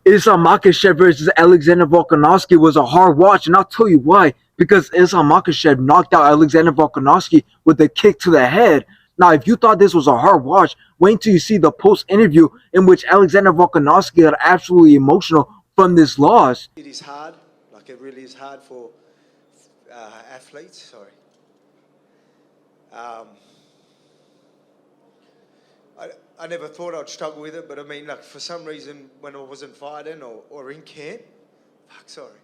Islam Makhachev versus Alexander Volkanovski was a hard watch, and I'll tell you why. Because Islam Makhachev knocked out Alexander Volkanovski with a kick to the head. Now, if you thought this was a hard watch, wait until you see the post-interview in which Alexander Volkanovski got absolutely emotional from this loss. It is hard, like it really is hard for athletes, sorry. I never thought I'd struggle with it, but I mean, like, for some reason, when I wasn't fighting or in camp, sorry.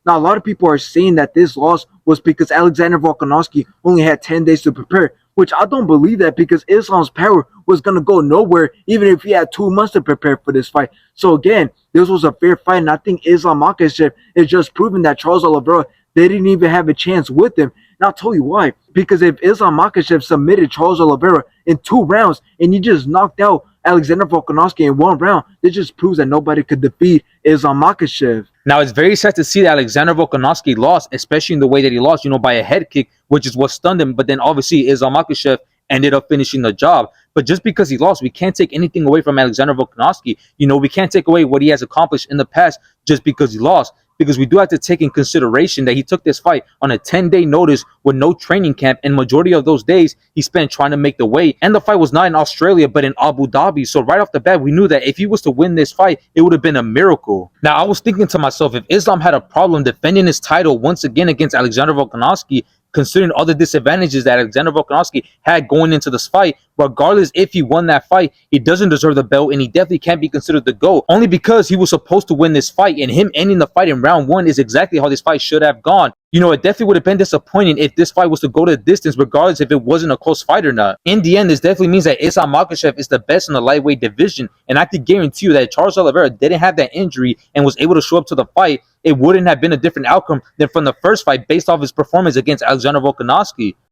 Now, a lot of people are saying that this loss was because Alexander Volkanovski only had 10 days to prepare, which I don't believe that, because Islam's power was going to go nowhere even if he had 2 months to prepare for this fight. So again, this was a fair fight, and I think Islam Makhachev is just proving that Charles Oliveira, they didn't even have a chance with him. And I'll tell you why. Because if Islam Makhachev submitted Charles Oliveira in 2 rounds and he just knocked out Alexander Volkanovski in 1 round, it just proves that nobody could defeat Islam Makhachev. Now, it's very sad to see that Alexander Volkanovski lost, especially in the way that he lost, by a head kick, which is what stunned him. But then obviously Islam Makhachev ended up finishing the job. But just because he lost, we can't take anything away from Alexander Volkanovski. We can't take away what he has accomplished in the past just because he lost. Because we do have to take in consideration that he took this fight on a 10-day notice with no training camp, and majority of those days he spent trying to make the weight. And the fight was not in Australia but in Abu Dhabi. So right off the bat, we knew that if he was to win this fight, it would have been a miracle. Now, I was thinking to myself, if Islam had a problem defending his title once again against Alexander Volkanovski, considering all the disadvantages that Alexander Volkanovski had going into this fight, regardless if he won that fight, he doesn't deserve the belt, and he definitely can't be considered the GOAT, only because he was supposed to win this fight, and him ending the fight in round 1 is exactly how this fight should have gone. It definitely would have been disappointing if this fight was to go to the distance, regardless if it wasn't a close fight or not. In the end, this definitely means that Islam Makhachev is the best in the lightweight division, and I can guarantee you that if Charles Oliveira didn't have that injury and was able to show up to the fight, it wouldn't have been a different outcome than from the first fight based off his performance against Alexander Volkanovski.